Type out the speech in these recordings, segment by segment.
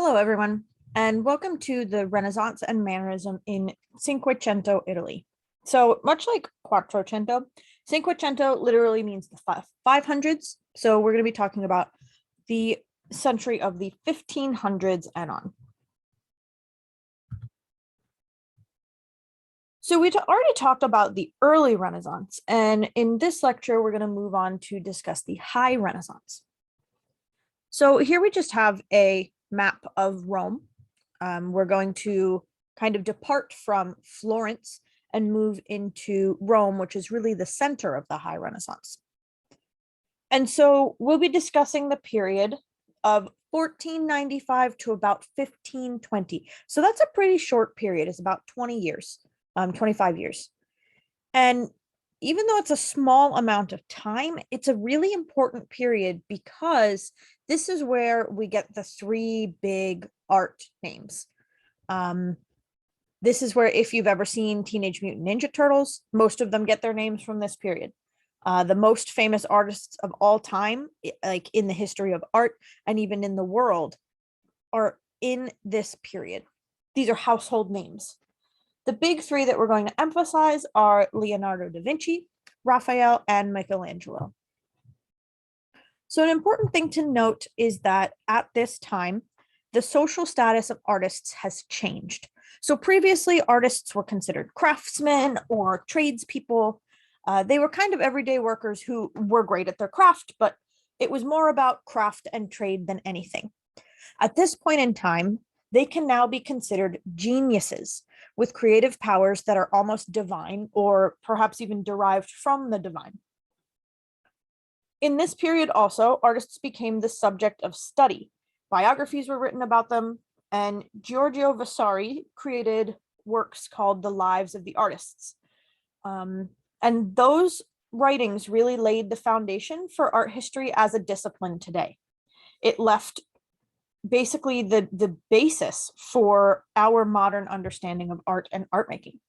Hello, everyone, and welcome to the Renaissance and Mannerism in Cinquecento, Italy. So much like Quattrocento, Cinquecento literally means the 500s. So we're going to be talking about the century of the 1500s and on. So we already talked about the early Renaissance, and in this lecture, we're going to move on to discuss the High Renaissance. So here we just have a map of Rome. We're going to kind of depart from Florence and move into Rome, which is really the center of the High Renaissance. And so we'll be discussing the period of 1495 to about 1520. So that's a pretty short period. It's about 20 years, 25 years. And even though it's a small amount of time, it's a really important period because this is where we get the three big art names. This is where, if you've ever seen Teenage Mutant Ninja Turtles, most of them get their names from this period. The most famous artists of all time, like in the history of art and even in the world, are in this period. These are household names. The big three that we're going to emphasize are Leonardo da Vinci, Raphael, and Michelangelo. So an important thing to note is that at this time, the social status of artists has changed. So previously, artists were considered craftsmen or tradespeople. They were kind of everyday workers who were great at their craft, but it was more about craft and trade than anything. At this point in time, they can now be considered geniuses with creative powers that are almost divine or perhaps even derived from the divine. In this period also, artists became the subject of study. Biographies were written about them, and Giorgio Vasari created works called The Lives of the Artists. And those writings really laid the foundation for art history as a discipline today. It left basically the basis for our modern understanding of art and art making.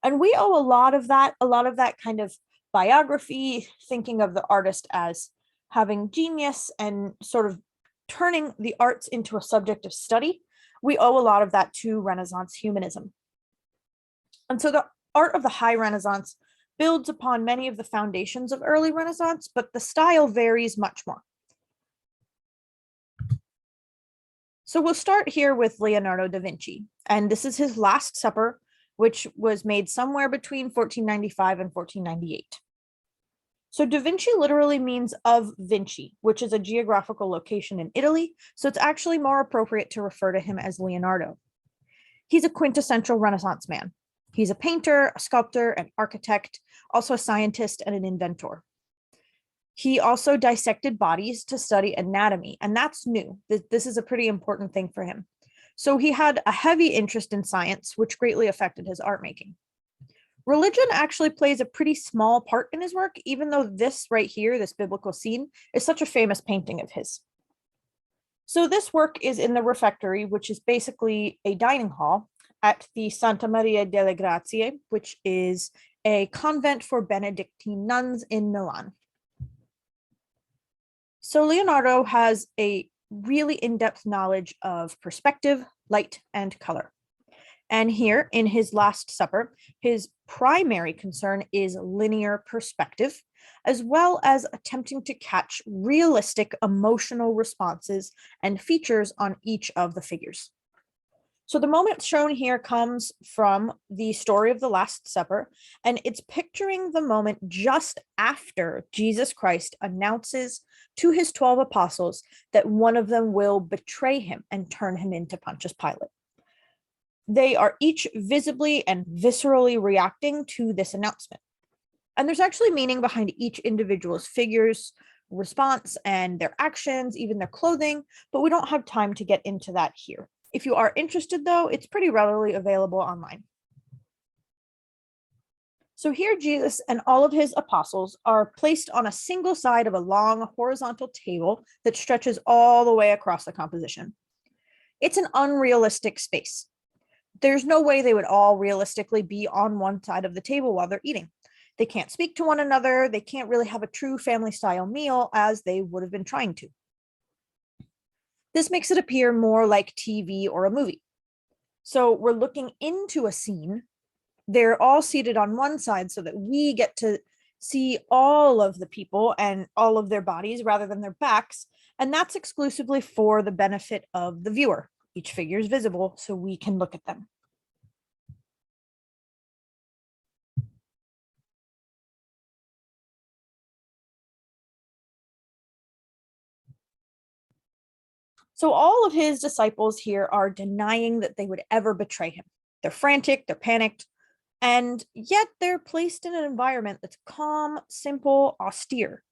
And we owe a lot of that kind of biography, thinking of the artist as having genius and sort of turning the arts into a subject of study. We owe a lot of that to Renaissance humanism. And so the art of the High Renaissance builds upon many of the foundations of early Renaissance, but the style varies much more. So we'll start here with Leonardo da Vinci, and this is his Last Supper, which was made somewhere between 1495 and 1498. So Da Vinci literally means of Vinci, which is a geographical location in Italy, so it's actually more appropriate to refer to him as Leonardo. He's a quintessential Renaissance man. He's a painter, a sculptor, an architect, also a scientist, and an inventor. He also dissected bodies to study anatomy, and that's new. This is a pretty important thing for him. So he had a heavy interest in science, which greatly affected his art making. Religion actually plays a pretty small part in his work, even though this right here, this biblical scene, is such a famous painting of his. So this work is in the refectory, which is basically a dining hall at the Santa Maria delle Grazie, which is a convent for Benedictine nuns in Milan. So Leonardo has a really in-depth knowledge of perspective, light, and color. And here in his Last Supper, his primary concern is linear perspective, as well as attempting to catch realistic emotional responses and features on each of the figures. So the moment shown here comes from the story of the Last Supper, and it's picturing the moment just after Jesus Christ announces to his 12 apostles that one of them will betray him and turn him into Pontius Pilate. They are each visibly and viscerally reacting to this announcement. And there's actually meaning behind each individual's figure's response and their actions, even their clothing, but we don't have time to get into that here. If you are interested, though, it's pretty readily available online. So here Jesus and all of his apostles are placed on a single side of a long horizontal table that stretches all the way across the composition. It's an unrealistic space. There's no way they would all realistically be on one side of the table while they're eating. They can't speak to one another. They can't really have a true family style meal as they would have been trying to. This makes it appear more like TV or a movie. So we're looking into a scene. They're all seated on one side so that we get to see all of the people and all of their bodies rather than their backs. And that's exclusively for the benefit of the viewer. Each figure is visible so we can look at them. So all of his disciples here are denying that they would ever betray him. They're frantic, they're panicked, and yet they're placed in an environment that's calm, simple, austere.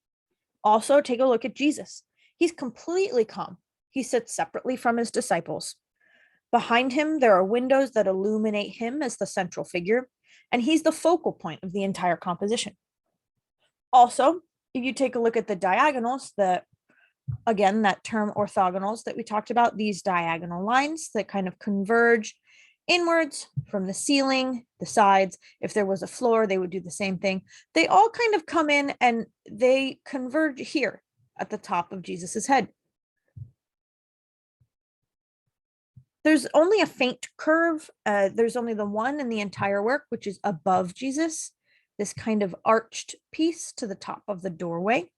Also, take a look at Jesus. He's completely calm. He sits separately from his disciples. Behind him, there are windows that illuminate him as the central figure, and he's the focal point of the entire composition. Also, if you take a look at the diagonals, again, that term orthogonals that we talked about, these diagonal lines that kind of converge inwards from the ceiling, the sides. If there was a floor, they would do the same thing. They all kind of come in and they converge here at the top of Jesus's head. There's only a faint curve. There's only the one in the entire work, which is above Jesus, this kind of arched piece to the top of the doorway.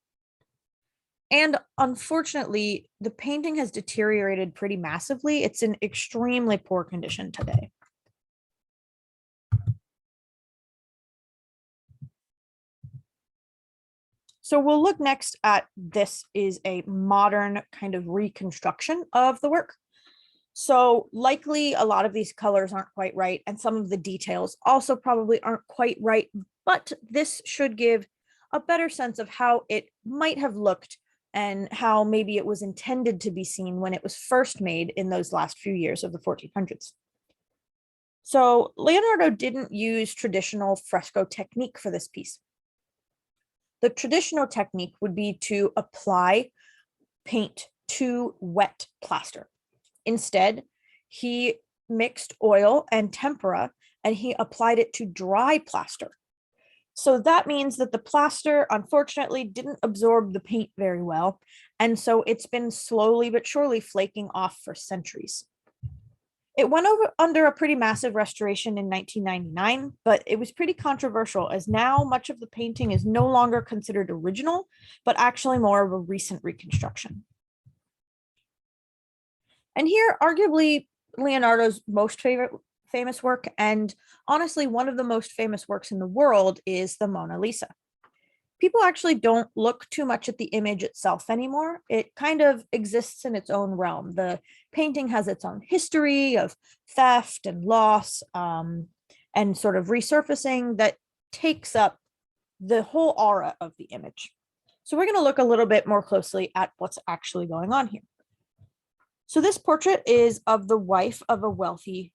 And unfortunately, the painting has deteriorated pretty massively. It's in extremely poor condition today. So we'll look next at this is a modern kind of reconstruction of the work. So likely a lot of these colors aren't quite right, and some of the details also probably aren't quite right, but this should give a better sense of how it might have looked and how maybe it was intended to be seen when it was first made in those last few years of the 1400s. So Leonardo didn't use traditional fresco technique for this piece. The traditional technique would be to apply paint to wet plaster. Instead, he mixed oil and tempera and he applied it to dry plaster. So that means that the plaster, unfortunately, didn't absorb the paint very well. And so it's been slowly but surely flaking off for centuries. It went under a pretty massive restoration in 1999, but it was pretty controversial as now much of the painting is no longer considered original, but actually more of a recent reconstruction. And here, arguably, Leonardo's most famous work, and honestly, one of the most famous works in the world, is the Mona Lisa. People actually don't look too much at the image itself anymore. It kind of exists in its own realm. The painting has its own history of theft and loss, and sort of resurfacing that takes up the whole aura of the image. So we're going to look a little bit more closely at what's actually going on here. So this portrait is of the wife of a wealthy,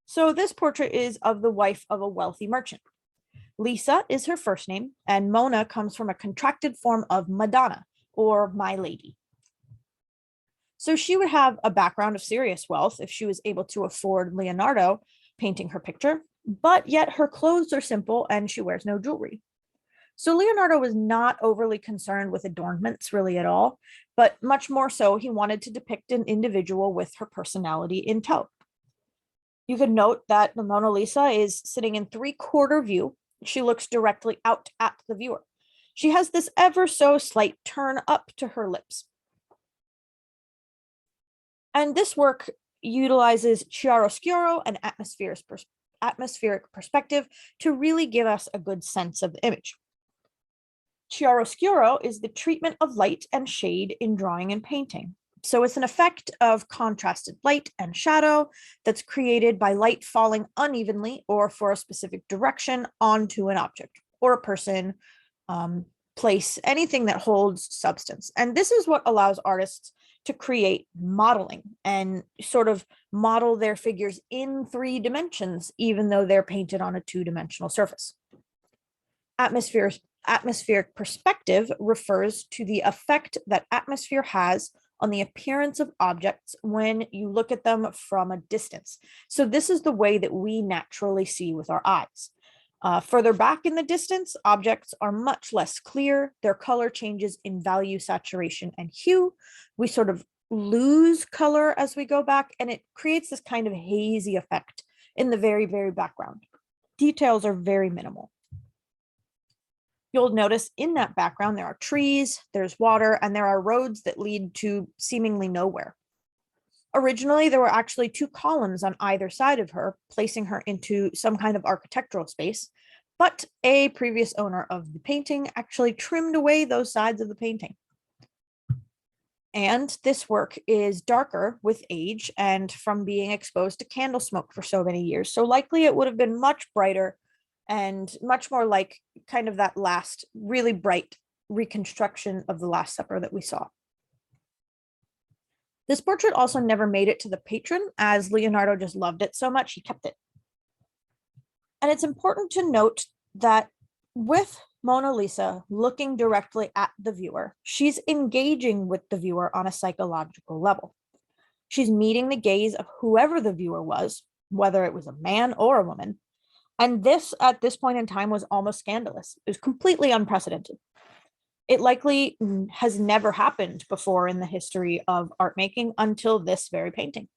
So this portrait is of the wife of a wealthy merchant. Lisa is her first name, and Mona comes from a contracted form of Madonna, or My Lady. So she would have a background of serious wealth if she was able to afford Leonardo painting her picture, but yet her clothes are simple and she wears no jewelry. So Leonardo was not overly concerned with adornments really at all, but much more so he wanted to depict an individual with her personality in tow. You could note that the Mona Lisa is sitting in 3/4 view. She looks directly out at the viewer. She has this ever so slight turn up to her lips. And this work utilizes chiaroscuro and atmospheric perspective to really give us a good sense of the image. Chiaroscuro is the treatment of light and shade in drawing and painting. So it's an effect of contrasted light and shadow that's created by light falling unevenly or for a specific direction onto an object or a person, place, anything that holds substance. And this is what allows artists to create modeling and sort of model their figures in 3 dimensions, even though they're painted on a 2-dimensional surface. Atmospheric perspective refers to the effect that atmosphere has on the appearance of objects when you look at them from a distance. So this is the way that we naturally see with our eyes. Further back in the distance, objects are much less clear. Their color changes in value, saturation, and hue. We sort of lose color as we go back, and it creates this kind of hazy effect in the very, very background. Details are very minimal. You'll notice in that background, there are trees, there's water, and there are roads that lead to seemingly nowhere. Originally, there were actually two columns on either side of her, placing her into some kind of architectural space, but a previous owner of the painting actually trimmed away those sides of the painting. And this work is darker with age and from being exposed to candle smoke for so many years. So likely it would have been much brighter and much more like kind of that last really bright reconstruction of the Last Supper that we saw. This portrait also never made it to the patron, as Leonardo just loved it so much, he kept it. And it's important to note that with Mona Lisa looking directly at the viewer, she's engaging with the viewer on a psychological level. She's meeting the gaze of whoever the viewer was, whether it was a man or a woman. And this, at this point in time, was almost scandalous. It was completely unprecedented. It likely has never happened before in the history of art making until this very painting.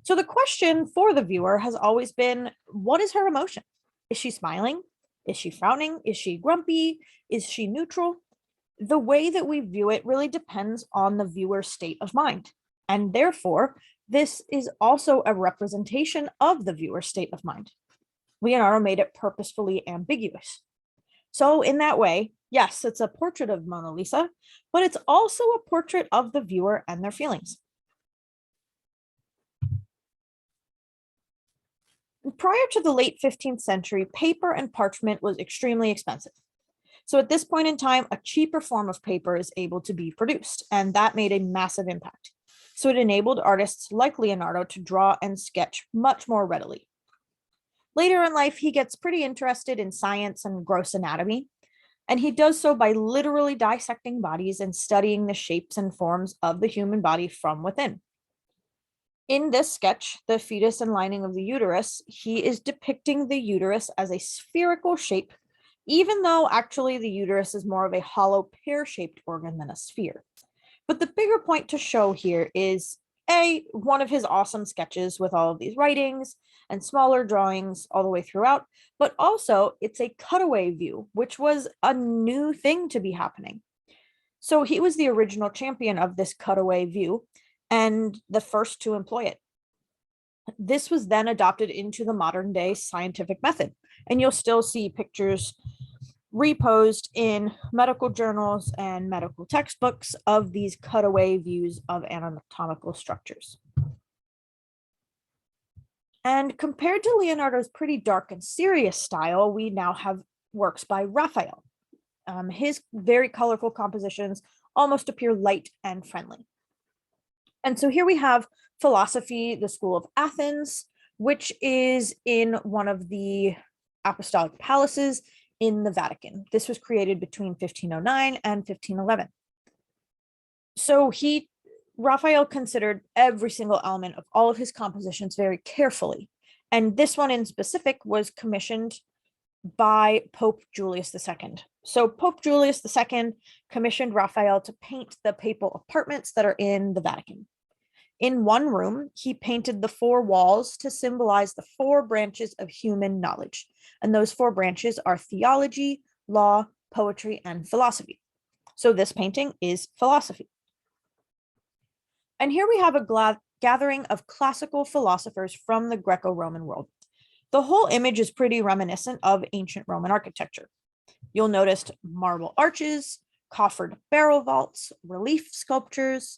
So the question for the viewer has always been, what is her emotion? Is she smiling? Is she frowning? Is she grumpy? Is she neutral? The way that we view it really depends on the viewer's state of mind. And therefore, this is also a representation of the viewer's state of mind. Leonardo made it purposefully ambiguous. So in that way, yes, it's a portrait of Mona Lisa, but it's also a portrait of the viewer and their feelings. Prior to the late 15th century, paper and parchment was extremely expensive. So at this point in time, a cheaper form of paper is able to be produced, and that made a massive impact. So it enabled artists like Leonardo to draw and sketch much more readily. Later in life, he gets pretty interested in science and gross anatomy, and he does so by literally dissecting bodies and studying the shapes and forms of the human body from within. In this sketch, the fetus and lining of the uterus, he is depicting the uterus as a spherical shape, even though actually the uterus is more of a hollow pear-shaped organ than a sphere. But the bigger point to show here is one of his awesome sketches with all of these writings and smaller drawings all the way throughout, but also it's a cutaway view, which was a new thing to be happening. So he was the original champion of this cutaway view and the first to employ it. This was then adopted into the modern day scientific method, and you'll still see pictures reposed in medical journals and medical textbooks of these cutaway views of anatomical structures. And compared to Leonardo's pretty dark and serious style, we now have works by Raphael. His very colorful compositions almost appear light and friendly. And so here we have philosophy, the School of Athens, which is in one of the apostolic palaces in the Vatican. This was created between 1509 and 1511. So Raphael considered every single element of all of his compositions very carefully. And this one in specific was commissioned by Pope Julius II. So Pope Julius II commissioned Raphael to paint the papal apartments that are in the Vatican. In one room, he painted the four walls to symbolize the four branches of human knowledge. And those four branches are theology, law, poetry, and philosophy. So this painting is philosophy. And here we have a gathering of classical philosophers from the Greco-Roman world. The whole image is pretty reminiscent of ancient Roman architecture. You'll notice marble arches, coffered barrel vaults, relief sculptures,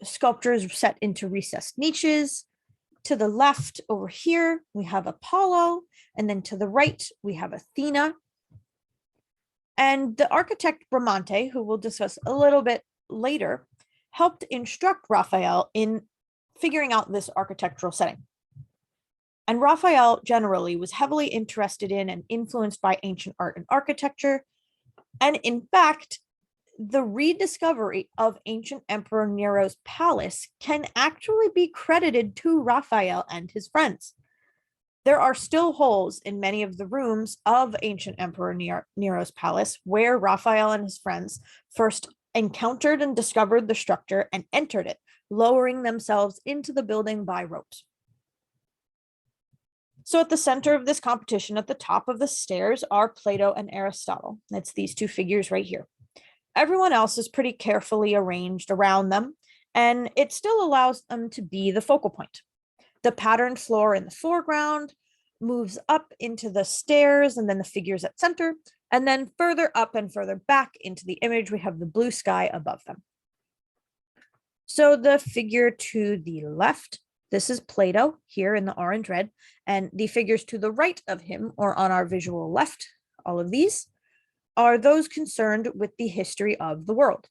sculptures set into recessed niches. To the left over here, we have Apollo, and then to the right, we have Athena. And the architect Bramante, who we'll discuss a little bit later, helped instruct Raphael in figuring out this architectural setting. And Raphael generally was heavily interested in and influenced by ancient art and architecture. And in fact, the rediscovery of ancient Emperor Nero's palace can actually be credited to Raphael and his friends. There are still holes in many of the rooms of ancient Emperor Nero's palace where Raphael and his friends first encountered and discovered the structure and entered it, lowering themselves into the building by ropes. So at the center of this competition, at the top of the stairs, are Plato and Aristotle. It's these two figures right here. Everyone else is pretty carefully arranged around them, and it still allows them to be the focal point. The patterned floor in the foreground moves up into the stairs and then the figures at center, and then further up and further back into the image, we have the blue sky above them. So the figure to the left, this is Plato here in the orange red, and the figures to the right of him, or on our visual left, all of these, are those concerned with the history of the world.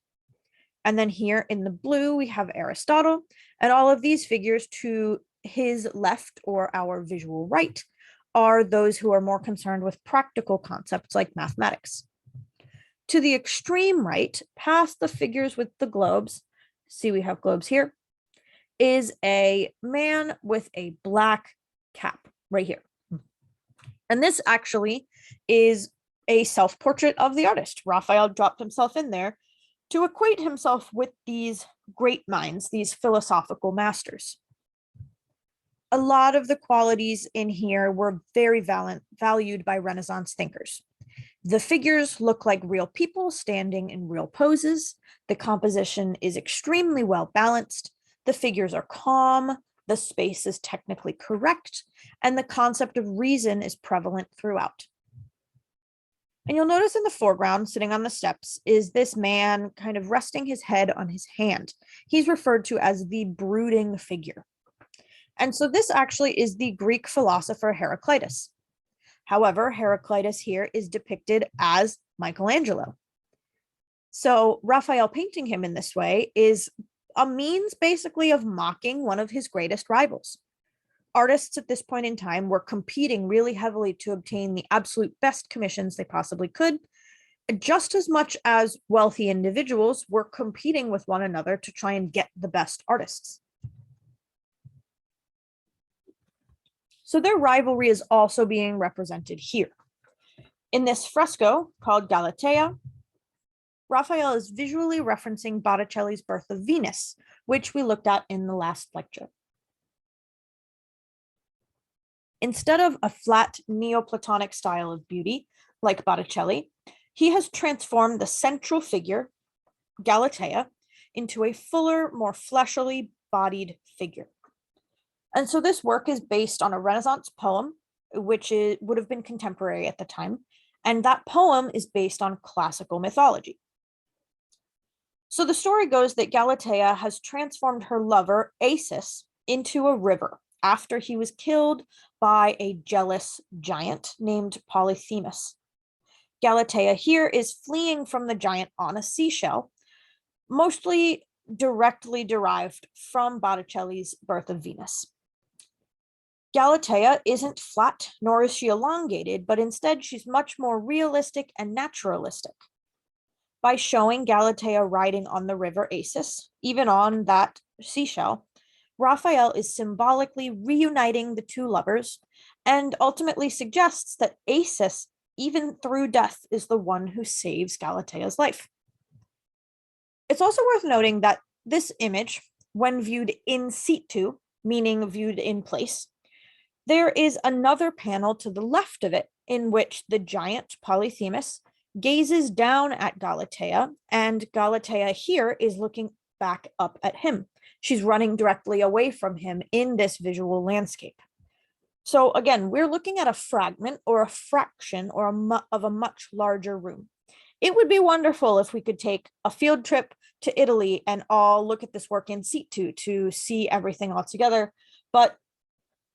And then here in the blue, we have Aristotle, and all of these figures to his left, or our visual right, are those who are more concerned with practical concepts like mathematics. To the extreme right, past the figures with the globes, see we have globes here, is a man with a black cap right here. And this actually is a self-portrait of the artist. Raphael dropped himself in there to equate himself with these great minds, these philosophical masters. A lot of the qualities in here were very valued by Renaissance thinkers. The figures look like real people standing in real poses. The composition is extremely well balanced. The figures are calm. The space is technically correct. And the concept of reason is prevalent throughout. And you'll notice in the foreground, sitting on the steps, is this man kind of resting his head on his hand. He's referred to as the brooding figure. And so this actually is the Greek philosopher Heraclitus. However, Heraclitus here is depicted as Michelangelo. So Raphael painting him in this way is a means basically of mocking one of his greatest rivals. Artists at this point in time were competing really heavily to obtain the absolute best commissions they possibly could, just as much as wealthy individuals were competing with one another to try and get the best artists. So their rivalry is also being represented here. In this fresco called Galatea, Raphael is visually referencing Botticelli's Birth of Venus, which we looked at in the last lecture. Instead of a flat Neoplatonic style of beauty, like Botticelli, he has transformed the central figure, Galatea, into a fuller, more fleshly bodied figure. And so this work is based on a Renaissance poem, which would have been contemporary at the time, and that poem is based on classical mythology. So the story goes that Galatea has transformed her lover, Acis, into a river after he was killed by a jealous giant named Polyphemus. Galatea here is fleeing from the giant on a seashell, mostly directly derived from Botticelli's Birth of Venus. Galatea isn't flat, nor is she elongated, but instead she's much more realistic and naturalistic. By showing Galatea riding on the river Acis, even on that seashell, Raphael is symbolically reuniting the two lovers and ultimately suggests that Acis, even through death, is the one who saves Galatea's life. It's also worth noting that this image, when viewed in situ, meaning viewed in place, there is another panel to the left of it in which the giant Polyphemus gazes down at Galatea, and Galatea here is looking back up at him. She's running directly away from him in this visual landscape. So again, we're looking at a fragment or a fraction or of a much larger room. It would be wonderful if we could take a field trip to Italy and all look at this work in situ to see everything all together, but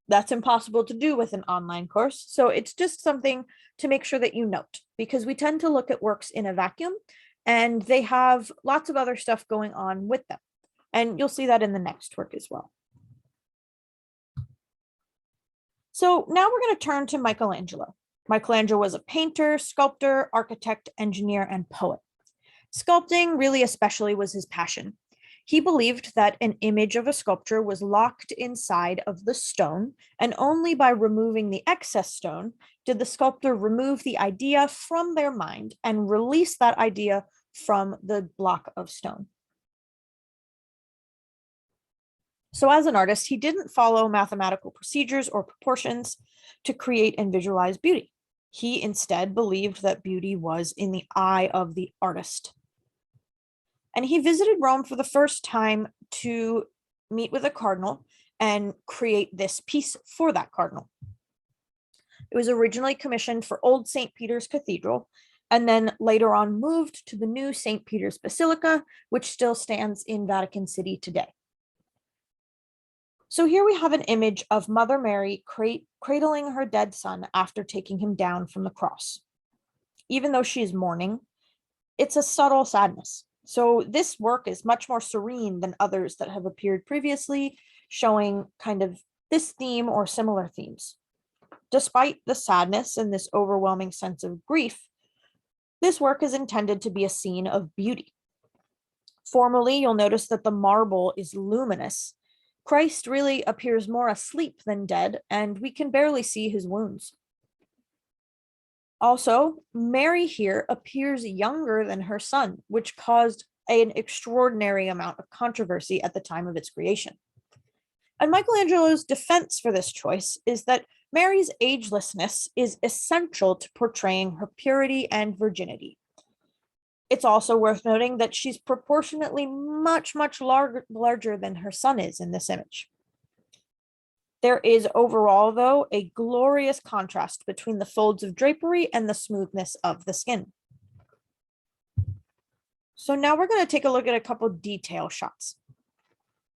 that's impossible to do with an online course. So it's just something to make sure that you note, because we tend to look at works in a vacuum and they have lots of other stuff going on with them. And you'll see that in the next work as well. So now we're going to turn to Michelangelo. Michelangelo was a painter, sculptor, architect, engineer, and poet. Sculpting really especially was his passion. He believed that an image of a sculpture was locked inside of the stone, and only by removing the excess stone did the sculptor remove the idea from their mind and release that idea from the block of stone. So as an artist, he didn't follow mathematical procedures or proportions to create and visualize beauty. He instead believed that beauty was in the eye of the artist. And he visited Rome for the first time to meet with a cardinal and create this piece for that cardinal. It was originally commissioned for Old St. Peter's Cathedral, and then later on moved to the new St. Peter's Basilica, which still stands in Vatican City today. So here we have an image of Mother Mary cradling her dead son after taking him down from the cross. Even though she is mourning, it's a subtle sadness. So this work is much more serene than others that have appeared previously, showing kind of this theme or similar themes. Despite the sadness and this overwhelming sense of grief, this work is intended to be a scene of beauty. Formally, you'll notice that the marble is luminous. Christ really appears more asleep than dead, and we can barely see his wounds. Also, Mary here appears younger than her son, which caused an extraordinary amount of controversy at the time of its creation. And Michelangelo's defense for this choice is that Mary's agelessness is essential to portraying her purity and virginity. It's also worth noting that she's proportionately much larger than her son is in this image. There is overall, though, a glorious contrast between the folds of drapery and the smoothness of the skin. So now we're going to take a look at a couple detail shots.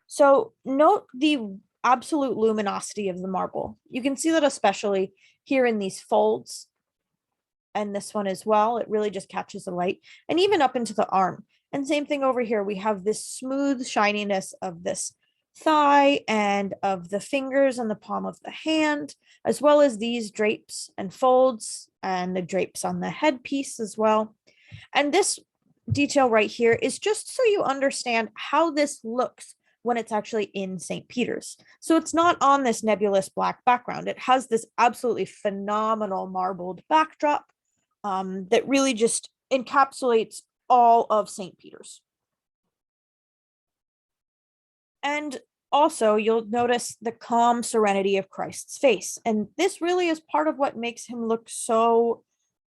So note the absolute luminosity of the marble. You can see that especially here in these folds, and this one as well. It really just catches the light, and even up into the arm. And same thing over here. We have this smooth shininess of this thigh and of the fingers and the palm of the hand, as well as these drapes and folds and the drapes on the headpiece as well. And this detail right here is just so you understand how this looks when it's actually in St. Peter's. So it's not on this nebulous black background. It has this absolutely phenomenal marbled backdrop that really just encapsulates all of St. Peter's. And also, you'll notice the calm serenity of Christ's face. And this really is part of what makes him look so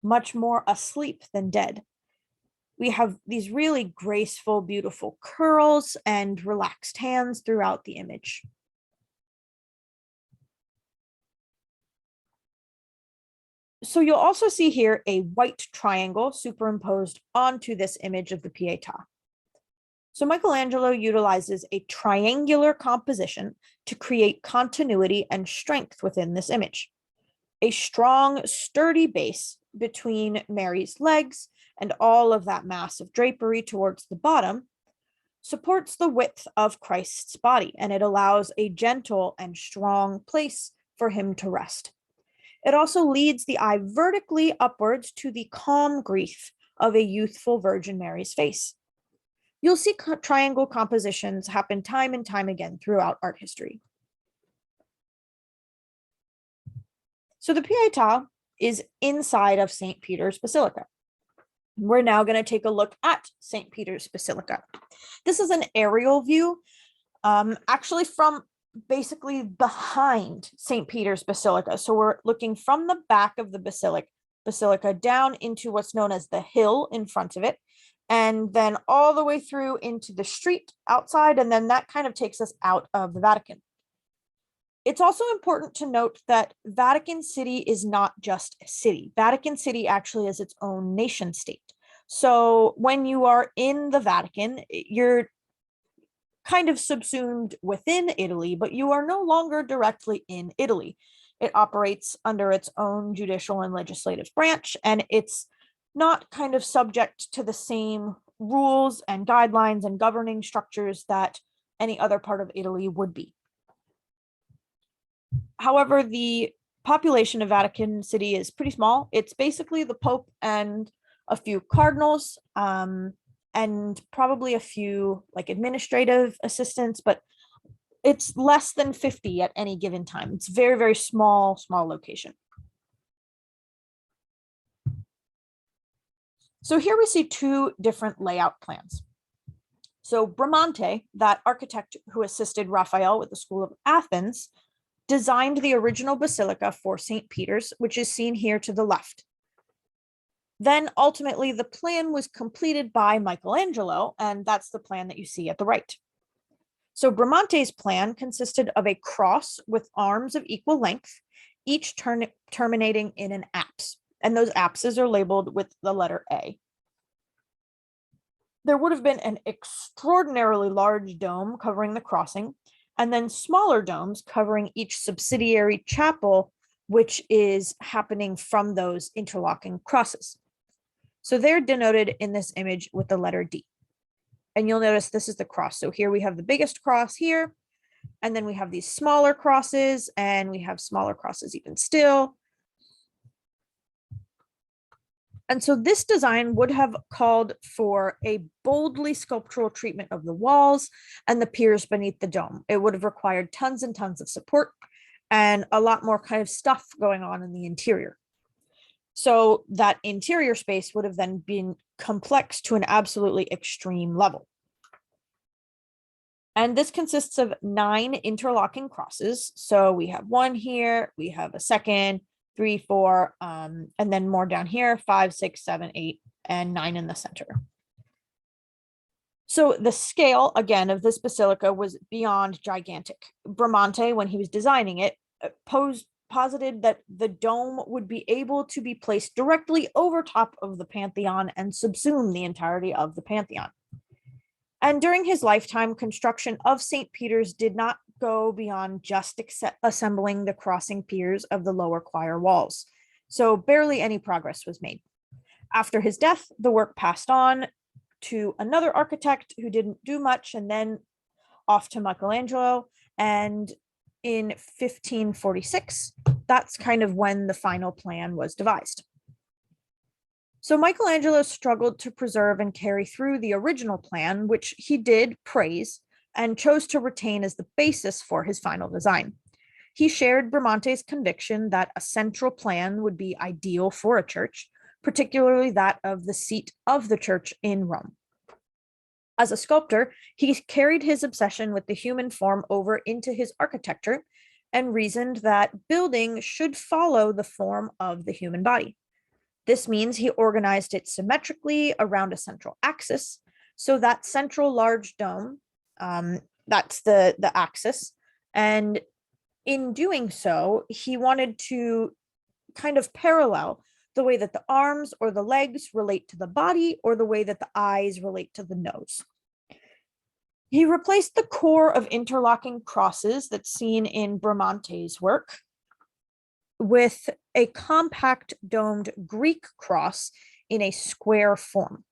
much more asleep than dead. We have these really graceful, beautiful curls and relaxed hands throughout the image. So you'll also see here a white triangle superimposed onto this image of the Pietà. So Michelangelo utilizes a triangular composition to create continuity and strength within this image. A strong, sturdy base between Mary's legs and all of that mass of drapery towards the bottom supports the width of Christ's body, and it allows a gentle and strong place for him to rest. It also leads the eye vertically upwards to the calm grief of a youthful Virgin Mary's face. You'll see triangle compositions happen time and time again throughout art history. So the Pietà is inside of St. Peter's Basilica. We're now going to take a look at St. Peter's Basilica. This is an aerial view, actually from basically behind St. Peter's Basilica. So we're looking from the back of the basilica down into what's known as the hill in front of it, and then all the way through into the street outside, and then that kind of takes us out of the Vatican. It's also important to note that Vatican City is not just a city. Vatican City actually is its own nation state. So when you are in the Vatican, you're kind of subsumed within Italy, but you are no longer directly in Italy. It operates under its own judicial and legislative branch, and it's not kind of subject to the same rules and guidelines and governing structures that any other part of Italy would be. However, the population of Vatican City is pretty small. It's basically the Pope and a few cardinals, and probably a few like administrative assistants, but it's less than 50 at any given time. It's very, very small location. So here we see two different layout plans. So Bramante, that architect who assisted Raphael with the School of Athens, designed the original basilica for St. Peter's, which is seen here to the left. Then ultimately the plan was completed by Michelangelo, and that's the plan that you see at the right. So Bramante's plan consisted of a cross with arms of equal length, each terminating in an apse, and those apses are labeled with the letter A. There would have been an extraordinarily large dome covering the crossing, and then smaller domes covering each subsidiary chapel, which is happening from those interlocking crosses. So they're denoted in this image with the letter D. And you'll notice this is the cross. So here we have the biggest cross here, and then we have these smaller crosses, and we have smaller crosses even still. And so this design would have called for a boldly sculptural treatment of the walls and the piers beneath the dome. It would have required tons and tons of support and a lot more kind of stuff going on in the interior. So that interior space would have then been complex to an absolutely extreme level. And this consists of 9 interlocking crosses. So we have one here, we have a second, 3, 4, and then more down here, 5, 6, 7, 8, and 9 in the center. So the scale, again, of this basilica was beyond gigantic. Bramante, when he was designing it, posited that the dome would be able to be placed directly over top of the Pantheon and subsume the entirety of the Pantheon. And during his lifetime, construction of St. Peter's did not go beyond just assembling the crossing piers of the lower choir walls. So barely any progress was made. After his death, the work passed on to another architect who didn't do much, and then off to Michelangelo. And in 1546, that's kind of when the final plan was devised. So Michelangelo struggled to preserve and carry through the original plan, which he did praise and chose to retain as the basis for his final design. He shared Bramante's conviction that a central plan would be ideal for a church, particularly that of the seat of the church in Rome. As a sculptor, he carried his obsession with the human form over into his architecture and reasoned that building should follow the form of the human body. This means he organized it symmetrically around a central axis. So that central large dome, that's the axis. And in doing so, he wanted to kind of parallel the way that the arms or the legs relate to the body, or the way that the eyes relate to the nose. He replaced the core of interlocking crosses that's seen in Bramante's work with a compact domed Greek cross in a square form.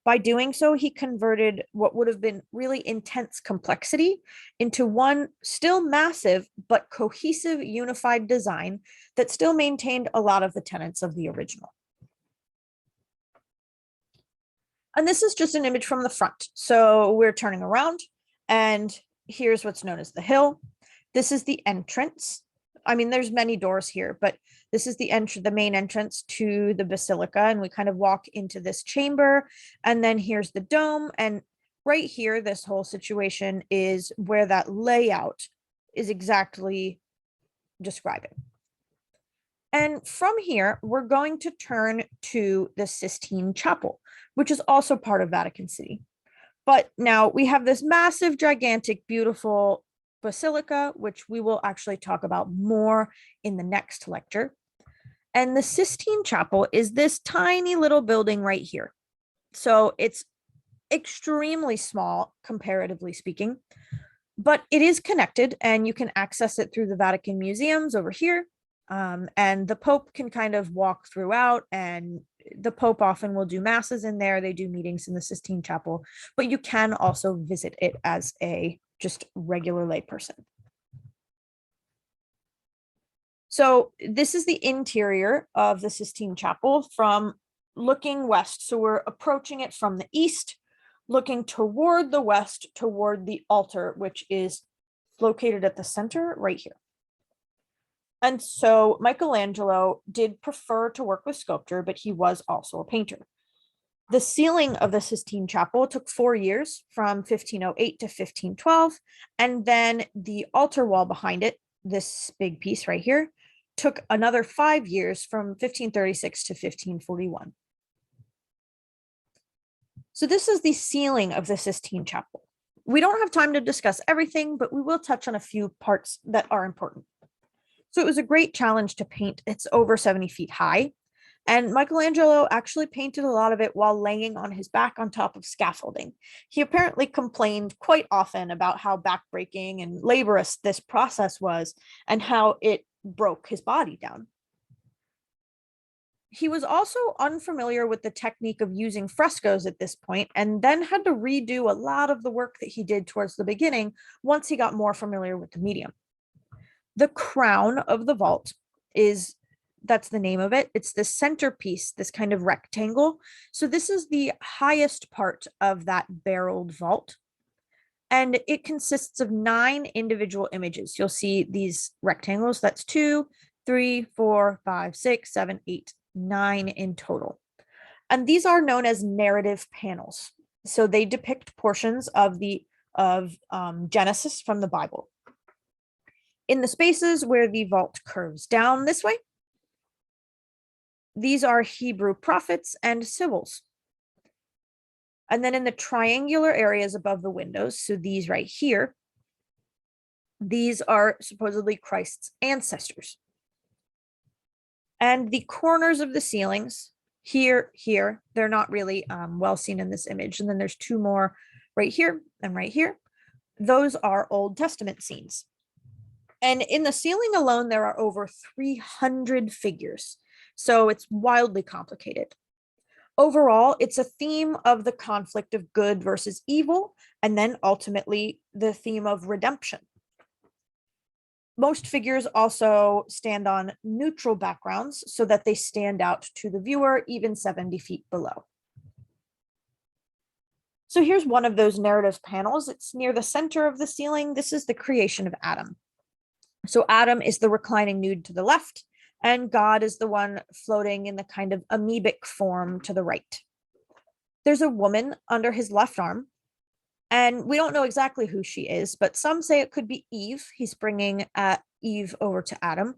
By doing so, he converted what would have been really intense complexity into one still massive but cohesive, unified design that still maintained a lot of the tenets of the original. And this is just an image from the front. So we're turning around, and here's what's known as the hill. This is the entrance. I mean, there's many doors here, but this is the main entrance to the basilica, and we kind of walk into this chamber, and then here's the dome, and right here, this whole situation is where that layout is exactly describing. And from here, we're going to turn to the Sistine Chapel, which is also part of Vatican City. But now we have this massive, gigantic, beautiful basilica, which we will actually talk about more in the next lecture. And the Sistine Chapel is this tiny little building right here. So it's extremely small, comparatively speaking, but it is connected, and you can access it through the Vatican museums over here. And the Pope can kind of walk throughout, and the Pope often will do masses in there. They do meetings in the Sistine Chapel, but you can also visit it as a just regular lay person. So this is the interior of the Sistine Chapel from looking west. So we're approaching it from the east. looking toward the west, toward the altar, which is located at the center right here. And so Michelangelo did prefer to work with sculpture, but he was also a painter. The ceiling of the Sistine Chapel took 4 years, from 1508 to 1512, and then the altar wall behind it, this big piece right here, took another 5 years, from 1536 to 1541. So this is the ceiling of the Sistine Chapel. We don't have time to discuss everything, but we will touch on a few parts that are important. So it was a great challenge to paint. It's over 70 feet high. And Michelangelo actually painted a lot of it while laying on his back on top of scaffolding. He apparently complained quite often about how backbreaking and laborious this process was and how it broke his body down. He was also unfamiliar with the technique of using frescoes at this point, and then had to redo a lot of the work that he did towards the beginning once he got more familiar with the medium. The crown of the vault that's the name of it. It's the centerpiece, this kind of rectangle. So this is the highest part of that barreled vault. And it consists of 9 individual images. You'll see these rectangles. That's 2, 3, 4, 5, 6, 7, 8, 9 in total. And these are known as narrative panels. So they depict portions of Genesis from the Bible. In the spaces where the vault curves down this way, these are Hebrew prophets and symbols. And then in the triangular areas above the windows, so these right here, these are supposedly Christ's ancestors. And the corners of the ceilings, here, they're not really well seen in this image. And then there's 2 more right here and right here. Those are Old Testament scenes. And in the ceiling alone, there are over 300 figures. So it's wildly complicated. Overall, it's a theme of the conflict of good versus evil, and then ultimately the theme of redemption. Most figures also stand on neutral backgrounds so that they stand out to the viewer, even 70 feet below. So here's one of those narrative panels. It's near the center of the ceiling. This is the creation of Adam. So Adam is the reclining nude to the left, and God is the one floating in the kind of amoebic form to the right. There's a woman under his left arm, and we don't know exactly who she is, but some say it could be Eve. He's bringing Eve over to Adam,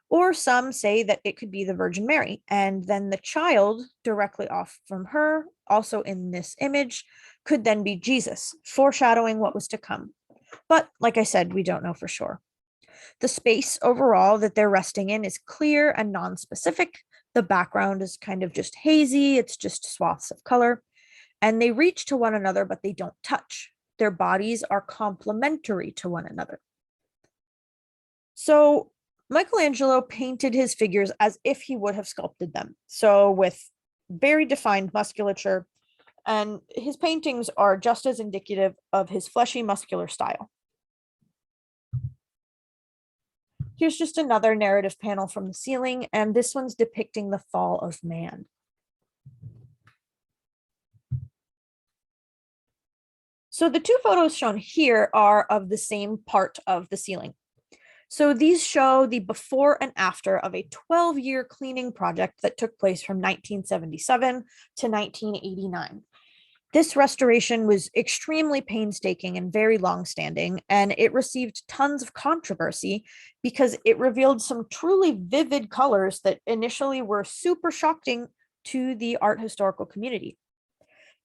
or some say that it could be the Virgin Mary. And then the child directly off from her, also in this image, could then be Jesus, foreshadowing what was to come. But like I said, we don't know for sure. The space overall that they're resting in is clear and non-specific. The background is kind of just hazy. It's just swaths of color. And they reach to one another, but they don't touch. Their bodies are complementary to one another. So Michelangelo painted his figures as if he would have sculpted them. So with very defined musculature, and his paintings are just as indicative of his fleshy, muscular style. Here's just another narrative panel from the ceiling, and this one's depicting the fall of man. So the 2 photos shown here are of the same part of the ceiling. So these show the before and after of a 12-year cleaning project that took place from 1977 to 1989. This restoration was extremely painstaking and very long-standing, and it received tons of controversy because it revealed some truly vivid colors that initially were super shocking to the art historical community.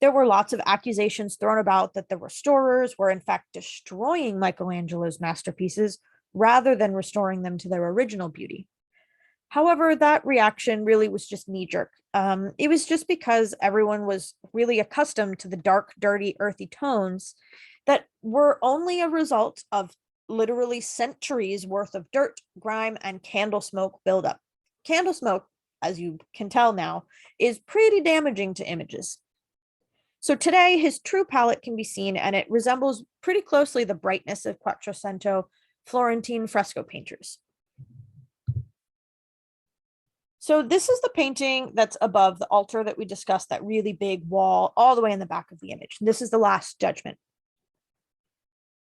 There were lots of accusations thrown about that the restorers were in fact destroying Michelangelo's masterpieces rather than restoring them to their original beauty. However, that reaction really was just knee-jerk. It was just because everyone was really accustomed to the dark, dirty, earthy tones that were only a result of literally centuries worth of dirt, grime, and candle smoke buildup. Candle smoke, as you can tell now, is pretty damaging to images. So today, his true palette can be seen, and it resembles pretty closely the brightness of Quattrocento Florentine fresco painters. So this is the painting that's above the altar that we discussed, that really big wall all the way in the back of the image. This is the Last Judgment.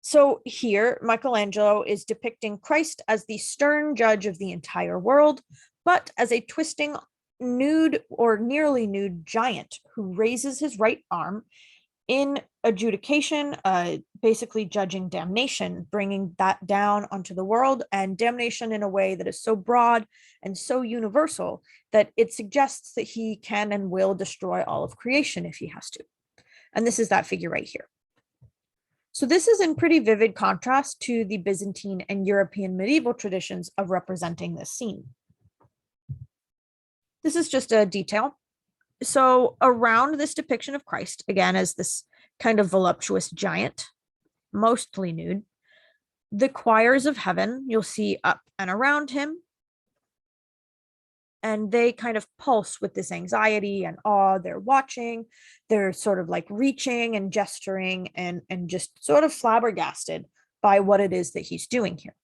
So here, Michelangelo is depicting Christ as the stern judge of the entire world, but as a twisting, nude or nearly nude giant who raises his right arm in adjudication, basically judging damnation, bringing that down onto the world, and damnation in a way that is so broad and so universal that it suggests that he can and will destroy all of creation if he has to. And this is that figure right here. So this is in pretty vivid contrast to the Byzantine and European medieval traditions of representing this scene. This is just a detail. So around this depiction of Christ, again, as this kind of voluptuous giant, mostly nude, the choirs of heaven you'll see up and around him, and they kind of pulse with this anxiety and awe. They're watching, they're sort of like reaching and gesturing and just sort of flabbergasted by what it is that he's doing here.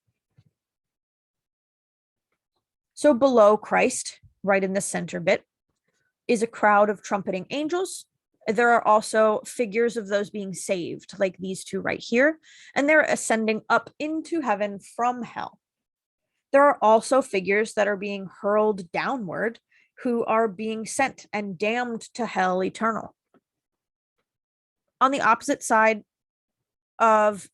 So below Christ, right in the center bit, is a crowd of trumpeting angels. There are also figures of those being saved, like these two right here, and they're ascending up into heaven from hell. There are also figures that are being hurled downward, who are being sent and damned to hell eternal. On the opposite side of,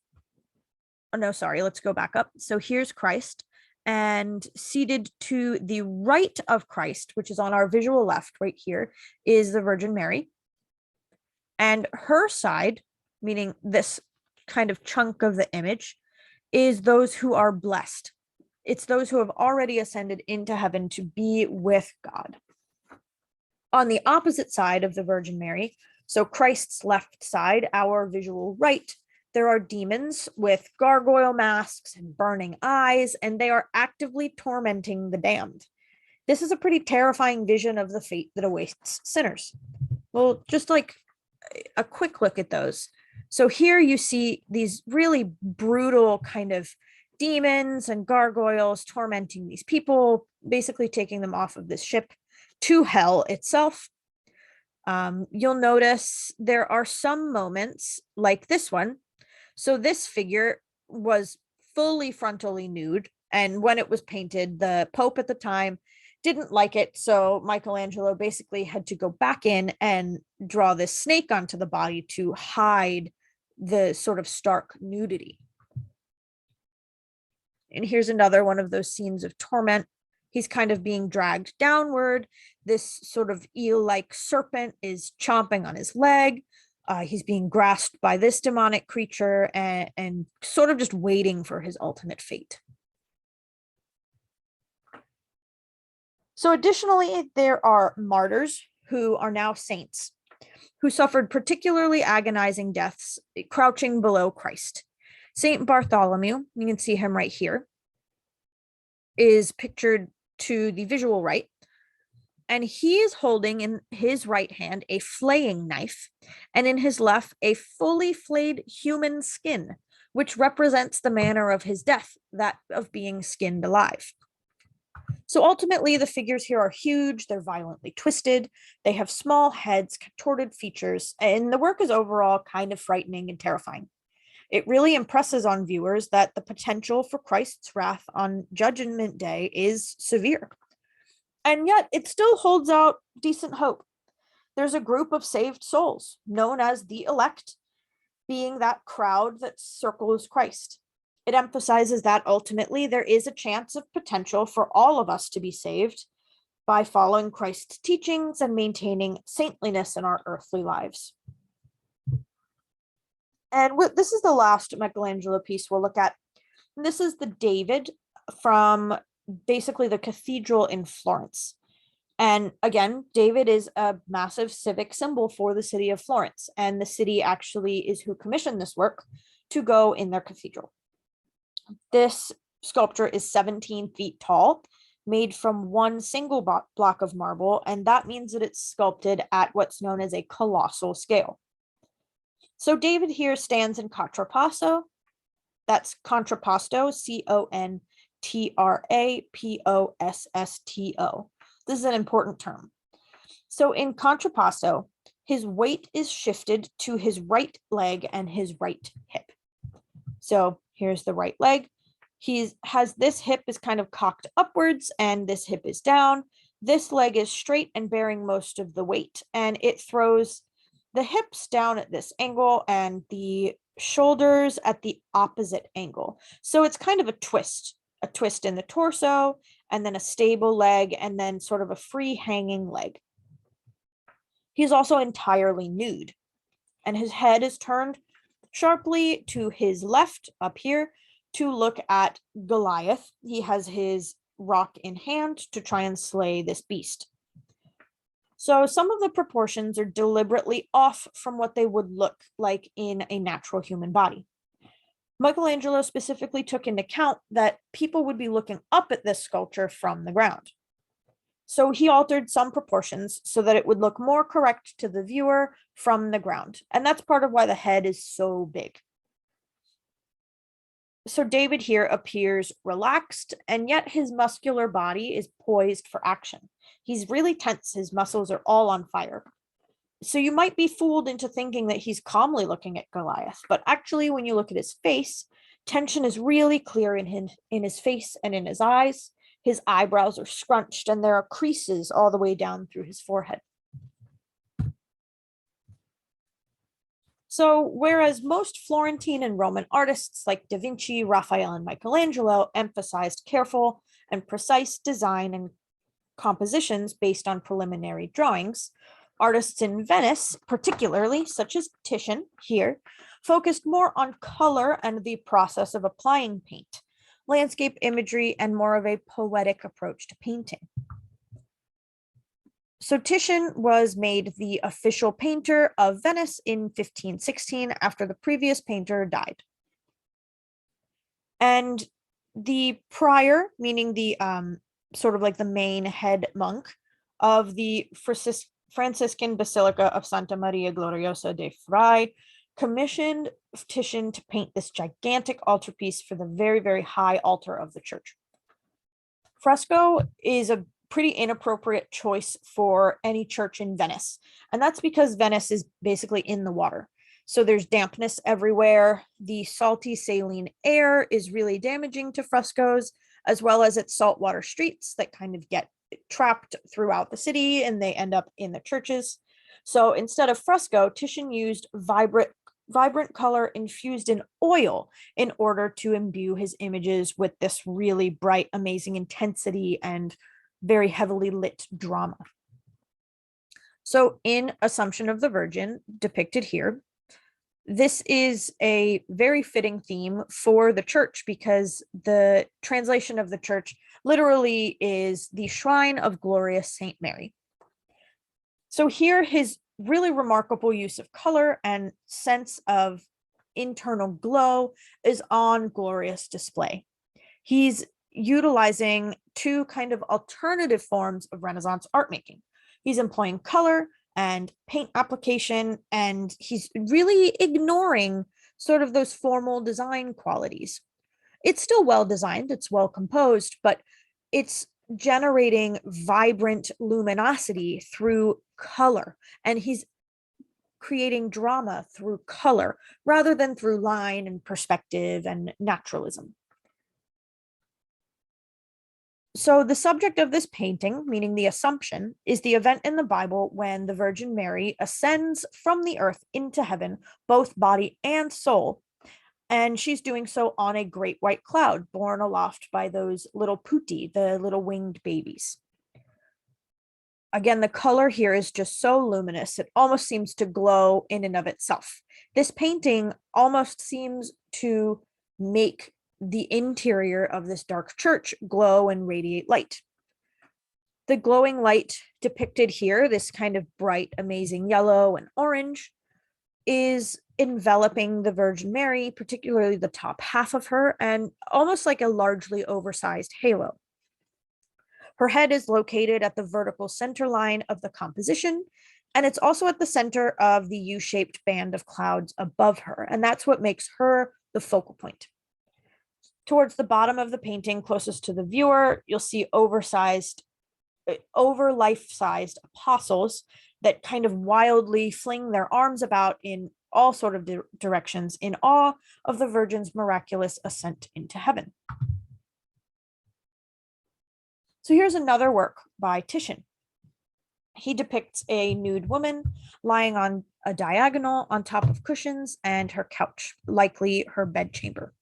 oh no, sorry, let's go back up. So here's Christ, and seated to the right of Christ, which is on our visual left right here, is the Virgin Mary. And her side, meaning this kind of chunk of the image, is those who are blessed. It's those who have already ascended into heaven to be with God. On the opposite side of the Virgin Mary, so Christ's left side, our visual right, there are demons with gargoyle masks and burning eyes, and they are actively tormenting the damned. This is a pretty terrifying vision of the fate that awaits sinners. Well, just like a quick look at those. So here you see these really brutal kind of demons and gargoyles tormenting these people, basically taking them off of this ship to hell itself. You'll notice there are some moments like this one. So this figure was fully frontally nude, and when it was painted, the Pope at the time didn't like it, so Michelangelo basically had to go back in and draw this snake onto the body to hide the sort of stark nudity. And here's another one of those scenes of torment. He's kind of being dragged downward. This sort of eel-like serpent is chomping on his leg. He's being grasped by this demonic creature and sort of just waiting for his ultimate fate. So additionally, there are martyrs who are now saints, who suffered particularly agonizing deaths crouching below Christ. Saint Bartholomew, you can see him right here, is pictured to the visual right, and he is holding in his right hand a flaying knife, and in his left a fully flayed human skin, which represents the manner of his death, that of being skinned alive. So ultimately, the figures here are huge, they're violently twisted, they have small heads, contorted features, and the work is overall kind of frightening and terrifying. It really impresses on viewers that the potential for Christ's wrath on Judgment Day is severe. And yet it still holds out decent hope. There's a group of saved souls known as the elect, being that crowd that circles Christ. It emphasizes that ultimately there is a chance of potential for all of us to be saved by following Christ's teachings and maintaining saintliness in our earthly lives. And this is the last Michelangelo piece we'll look at. This is the David from basically the cathedral in Florence. And again, David is a massive civic symbol for the city of Florence, and the city actually is who commissioned this work to go in their cathedral. This sculpture is 17 feet tall, made from one single block of marble, and that means that it's sculpted at what's known as a colossal scale. So David here stands in Quattrocento. That's contrapposto, Contrapposto. This is an important term. So in contrapposto, his weight is shifted to his right leg and his right hip. So here's the right leg. He has this hip is kind of cocked upwards and this hip is down. This leg is straight and bearing most of the weight, and it throws the hips down at this angle and the shoulders at the opposite angle. So it's kind of a twist in the torso, and then a stable leg, and then sort of a free hanging leg. He's also entirely nude, and his head is turned sharply to his left up here to look at Goliath. He has his rock in hand to try and slay this beast. So some of the proportions are deliberately off from what they would look like in a natural human body. Michelangelo specifically took into account that people would be looking up at this sculpture from the ground. So he altered some proportions so that it would look more correct to the viewer from the ground. And that's part of why the head is so big. So David here appears relaxed, and yet his muscular body is poised for action. He's really tense. His muscles are all on fire. So you might be fooled into thinking that he's calmly looking at Goliath, but actually when you look at his face, tension is really clear in his face and in his eyes. His eyebrows are scrunched and there are creases all the way down through his forehead. So whereas most Florentine and Roman artists like Da Vinci, Raphael, and Michelangelo emphasized careful and precise design and compositions based on preliminary drawings, artists in Venice, particularly, such as Titian here, focused more on color and the process of applying paint, landscape imagery, and more of a poetic approach to painting. So Titian was made the official painter of Venice in 1516 after the previous painter died. And the prior, meaning the sort of like the main head monk of the Franciscan Basilica of Santa Maria Gloriosa dei Frati, commissioned Titian to paint this gigantic altarpiece for the very, very high altar of the church. Fresco is a pretty inappropriate choice for any church in Venice, and that's because Venice is basically in the water. So there's dampness everywhere. The salty saline air is really damaging to frescoes, as well as its saltwater streets that kind of get trapped throughout the city and they end up in the churches. So instead of fresco, Titian used vibrant color infused in oil in order to imbue his images with this really bright, amazing intensity and very heavily lit drama. So in Assumption of the Virgin, depicted here, this is a very fitting theme for the church because the translation of the church literally is the shrine of glorious Saint Mary. So here, his really remarkable use of color and sense of internal glow is on glorious display. He's utilizing two kind of alternative forms of Renaissance art making. He's employing color and paint application, and he's really ignoring sort of those formal design qualities. It's still well designed, it's well composed, but it's generating vibrant luminosity through color, and he's creating drama through color rather than through line and perspective and naturalism. So the subject of this painting, meaning the Assumption, is the event in the Bible when the Virgin Mary ascends from the earth into heaven, both body and soul. And she's doing so on a great white cloud, borne aloft by those little putti, the little winged babies. Again, the color here is just so luminous, it almost seems to glow in and of itself. This painting almost seems to make the interior of this dark church glow and radiate light. The glowing light depicted here, this kind of bright, amazing yellow and orange, is enveloping the Virgin Mary, particularly the top half of her, and almost like a largely oversized halo. Her head is located at the vertical center line of the composition, and it's also at the center of the U-shaped band of clouds above her, and that's what makes her the focal point. Towards the bottom of the painting, closest to the viewer, you'll see oversized over life-sized apostles that kind of wildly fling their arms about in all sort of directions in awe of the Virgin's miraculous ascent into heaven. So here's another work by Titian. He depicts a nude woman lying on a diagonal on top of cushions and her couch, likely her bedchamber.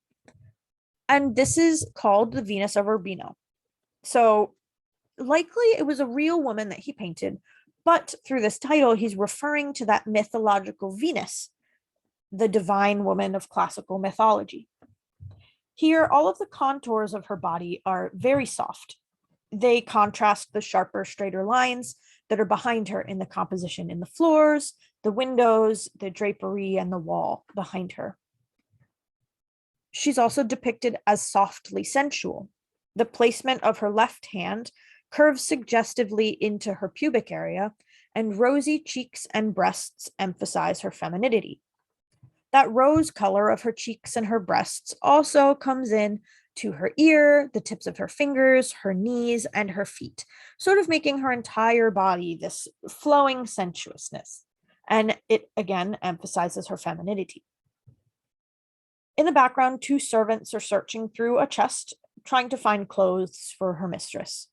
And this is called the Venus of Urbino. So likely it was a real woman that he painted, but through this title, he's referring to that mythological Venus, the divine woman of classical mythology. Here, all of the contours of her body are very soft. They contrast the sharper, straighter lines that are behind her in the composition in the floors, the windows, the drapery, and the wall behind her. She's also depicted as softly sensual. The placement of her left hand curves suggestively into her pubic area, and rosy cheeks and breasts emphasize her femininity. That rose color of her cheeks and her breasts also comes in to her ear, the tips of her fingers, her knees, and her feet, sort of making her entire body this flowing sensuousness. And it again emphasizes her femininity. In the background, two servants are searching through a chest, trying to find clothes for her mistress.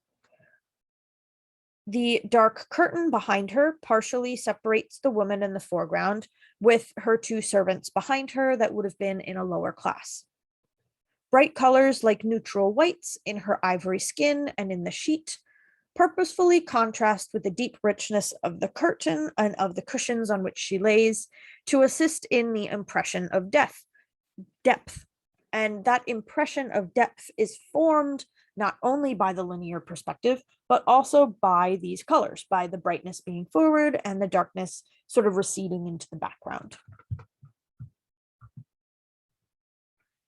The dark curtain behind her partially separates the woman in the foreground, with her two servants behind her that would have been in a lower class. Bright colors like neutral whites in her ivory skin and in the sheet purposefully contrast with the deep richness of the curtain and of the cushions on which she lays to assist in the impression of depth. And that impression of depth is formed not only by the linear perspective, but also by these colors, by the brightness being forward and the darkness sort of receding into the background.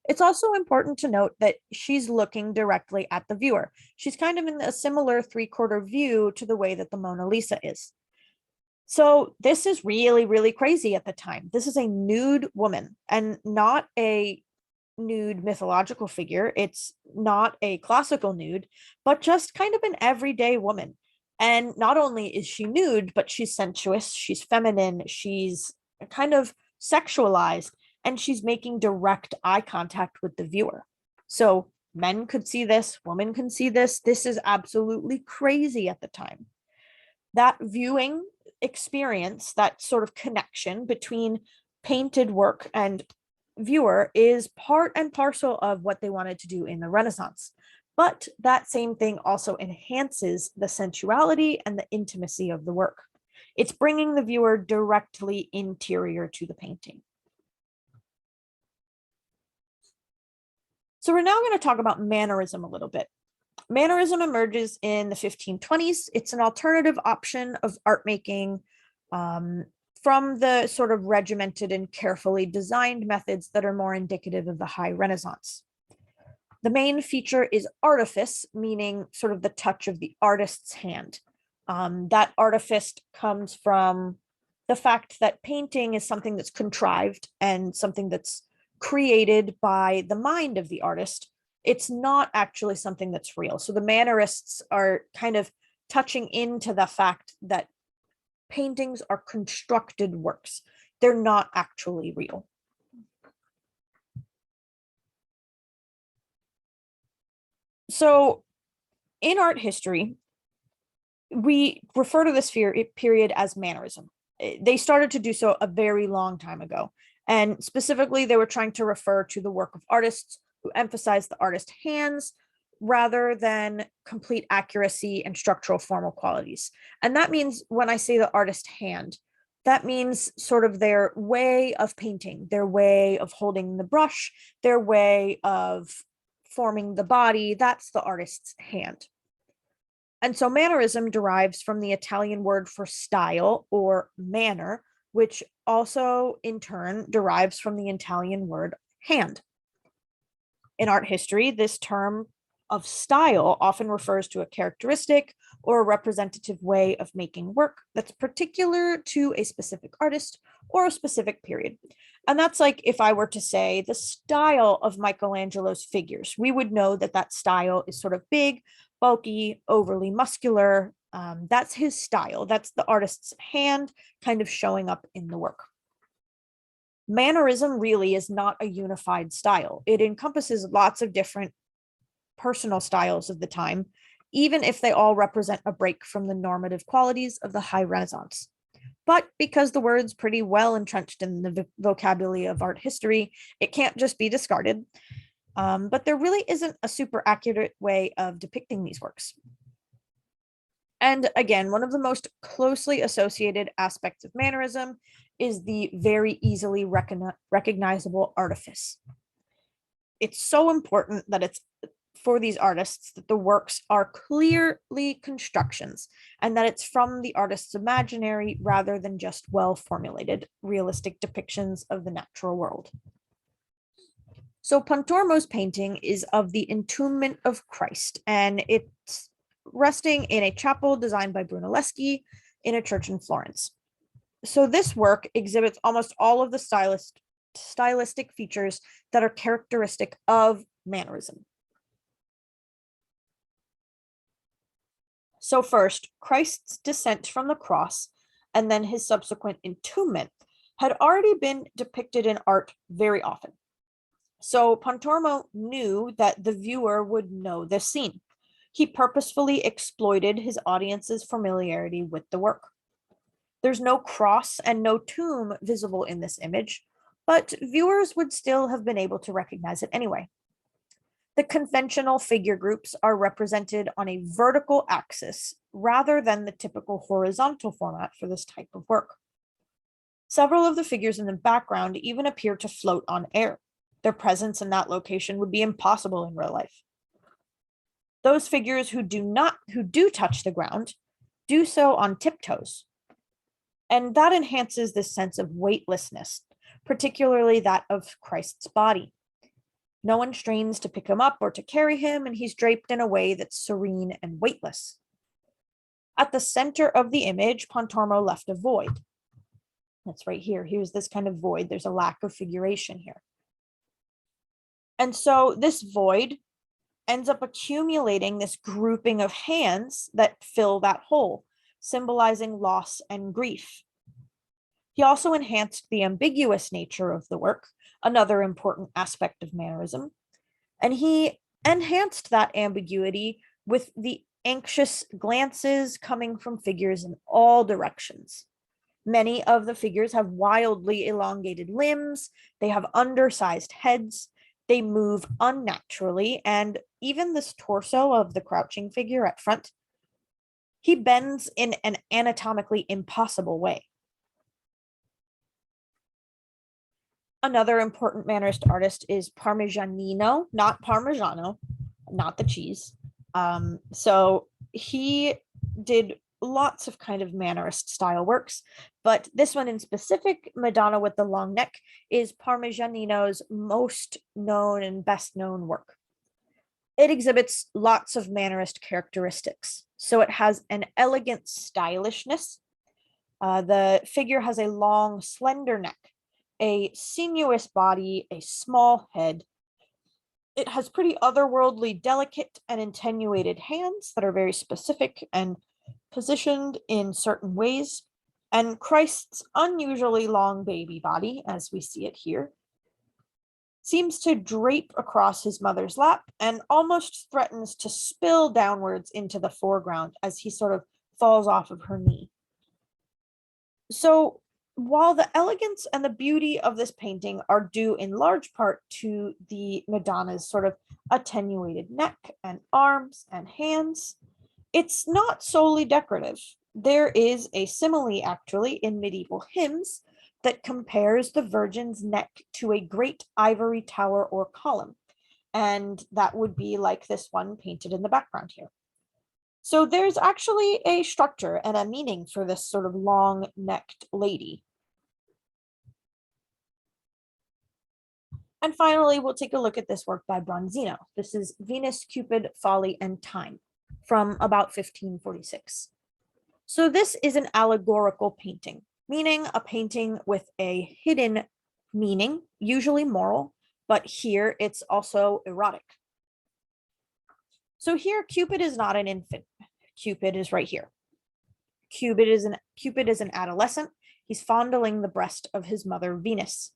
It's also important to note that she's looking directly at the viewer. She's kind of in a similar three-quarter view to the way that the Mona Lisa is. So this is really, really crazy at the time. This is a nude woman and not a nude mythological figure. It's not a classical nude, but just kind of an everyday woman. And not only is she nude, but she's sensuous, she's feminine, she's kind of sexualized, and she's making direct eye contact with the viewer. So men could see this, women can see this. This is absolutely crazy at the time. That viewing experience, that sort of connection between painted work and viewer is part and parcel of what they wanted to do in the Renaissance. But that same thing also enhances the sensuality and the intimacy of the work. It's bringing the viewer directly interior to the painting. So we're now going to talk about Mannerism a little bit. Mannerism emerges in the 1520s. It's an alternative option of art making from the sort of regimented and carefully designed methods that are more indicative of the High Renaissance. The main feature is artifice, meaning sort of the touch of the artist's hand. That artifice comes from the fact that painting is something that's contrived and something that's created by the mind of the artist. It's not actually something that's real. So the Mannerists are kind of touching into the fact that paintings are constructed works. They're not actually real. So in art history, we refer to this period as Mannerism. They started to do so a very long time ago. And specifically, they were trying to refer to the work of artists who emphasized the artist's hands rather than complete accuracy and structural formal qualities. And that means when I say the artist hand, that means sort of their way of painting, their way of holding the brush, their way of forming the body. That's the artist's hand. And so Mannerism derives from the Italian word for style or manner, which also in turn derives from the Italian word hand. In art history, this term of style often refers to a characteristic or a representative way of making work that's particular to a specific artist or a specific period. And that's like if I were to say the style of Michelangelo's figures, we would know that that style is sort of big, bulky, overly muscular. That's his style. That's the artist's hand kind of showing up in the work. Mannerism really is not a unified style. It encompasses lots of different personal styles of the time, even if they all represent a break from the normative qualities of the High Renaissance. But because the word's pretty well entrenched in the vocabulary of art history, it can't just be discarded. But there really isn't a super accurate way of depicting these works. And again, one of the most closely associated aspects of Mannerism is the very easily recognizable artifice. It's so important that it's for these artists that the works are clearly constructions and that it's from the artist's imaginary rather than just well-formulated, realistic depictions of the natural world. So Pontormo's painting is of the entombment of Christ, and it's resting in a chapel designed by Brunelleschi in a church in Florence. So this work exhibits almost all of the stylistic features that are characteristic of Mannerism. So first, Christ's descent from the cross and then his subsequent entombment had already been depicted in art very often. So Pontormo knew that the viewer would know this scene. He purposefully exploited his audience's familiarity with the work. There's no cross and no tomb visible in this image, but viewers would still have been able to recognize it anyway. The conventional figure groups are represented on a vertical axis rather than the typical horizontal format for this type of work. Several of the figures in the background even appear to float on air. Their presence in that location would be impossible in real life. Those figures who do touch the ground do so on tiptoes. And that enhances this sense of weightlessness, particularly that of Christ's body. No one strains to pick him up or to carry him, and he's draped in a way that's serene and weightless. At the center of the image, Pontormo left a void. That's right here. Here's this kind of void. There's a lack of figuration here. And so this void ends up accumulating this grouping of hands that fill that hole, symbolizing loss and grief. He also enhanced the ambiguous nature of the work, another important aspect of Mannerism, and he enhanced that ambiguity with the anxious glances coming from figures in all directions. Many of the figures have wildly elongated limbs, they have undersized heads, they move unnaturally, and even this torso of the crouching figure at front, he bends in an anatomically impossible way. Another important Mannerist artist is Parmigianino, not Parmigiano, not the cheese. So he did lots of kind of Mannerist style works, but this one in specific, Madonna with the long neck, is Parmigianino's most known and best known work. It exhibits lots of Mannerist characteristics. So it has an elegant stylishness. The figure has a long, slender neck, a sinuous body, a small head. It has pretty otherworldly, delicate, and attenuated hands that are very specific and positioned in certain ways. And Christ's unusually long baby body, as we see it here, seems to drape across his mother's lap and almost threatens to spill downwards into the foreground as he sort of falls off of her knee. So while the elegance and the beauty of this painting are due in large part to the Madonna's sort of attenuated neck and arms and hands, it's not solely decorative. There is a simile actually in medieval hymns that compares the Virgin's neck to a great ivory tower or column. And that would be like this one painted in the background here. So there's actually a structure and a meaning for this sort of long-necked lady. And finally, we'll take a look at this work by Bronzino. This is Venus, Cupid, Folly, and Time from about 1546. So this is an allegorical painting, meaning a painting with a hidden meaning, usually moral, but here it's also erotic. So here, Cupid is not an infant. Cupid is right here. Cupid is an adolescent. He's fondling the breast of his mother, Venus.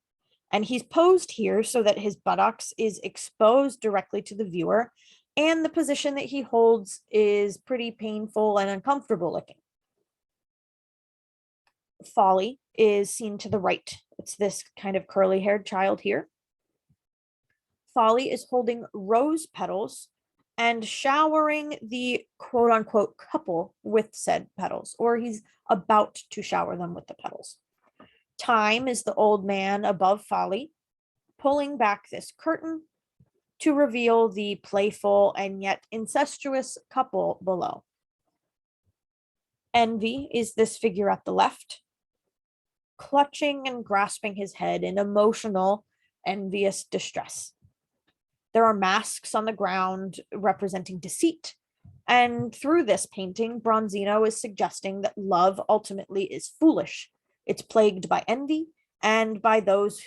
And he's posed here so that his buttocks is exposed directly to the viewer, and the position that he holds is pretty painful and uncomfortable looking. Folly is seen to the right. It's this kind of curly-haired child here. Folly is holding rose petals and showering the quote-unquote couple with said petals, or he's about to shower them with the petals. Time is the old man above Folly, pulling back this curtain to reveal the playful and yet incestuous couple below. Envy is this figure at the left, clutching and grasping his head in emotional, envious distress. There are masks on the ground representing deceit. And through this painting, Bronzino is suggesting that love ultimately is foolish. It's plagued by envy, and by those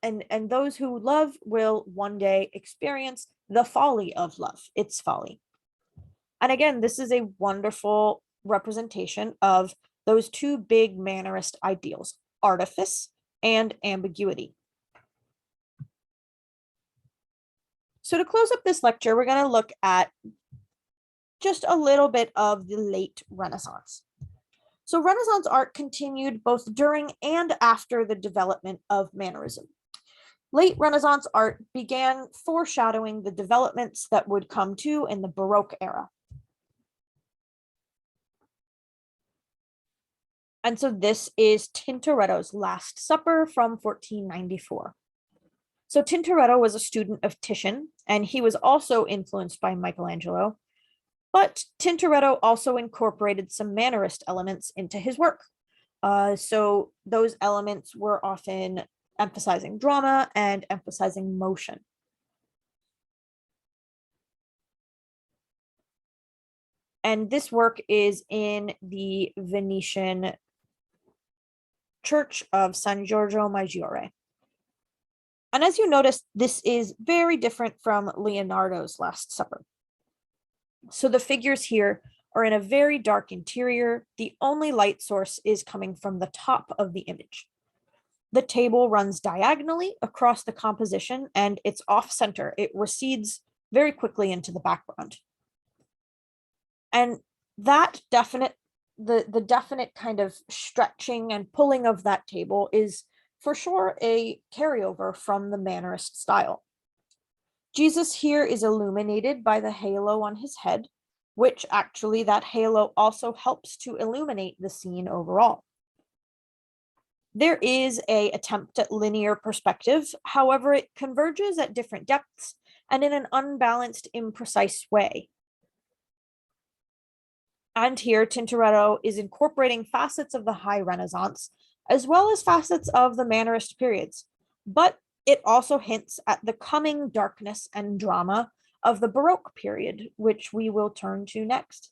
and those who love will one day experience the folly of love, its folly. And again, this is a wonderful representation of those two big Mannerist ideals, artifice and ambiguity. So to close up this lecture, we're going to look at just a little bit of the late Renaissance. So Renaissance art continued both during and after the development of Mannerism. Late Renaissance art began foreshadowing the developments that would come to in the Baroque era. And so this is Tintoretto's Last Supper from 1494. So Tintoretto was a student of Titian, and he was also influenced by Michelangelo, but Tintoretto also incorporated some Mannerist elements into his work. So those elements were often emphasizing drama and emphasizing motion. And this work is in the Venetian Church of San Giorgio Maggiore. And as you notice, this is very different from Leonardo's Last Supper. So the figures here are in a very dark interior. The only light source is coming from the top of the image. The table runs diagonally across the composition, and it's off center. It recedes very quickly into the background. And that the definite kind of stretching and pulling of that table is for sure a carryover from the Mannerist style. Jesus here is illuminated by the halo on his head, which actually that halo also helps to illuminate the scene overall. There is an attempt at linear perspective, however, it converges at different depths and in an unbalanced, imprecise way. And here, Tintoretto is incorporating facets of the High Renaissance, as well as facets of the Mannerist periods, but it also hints at the coming darkness and drama of the Baroque period, which we will turn to next.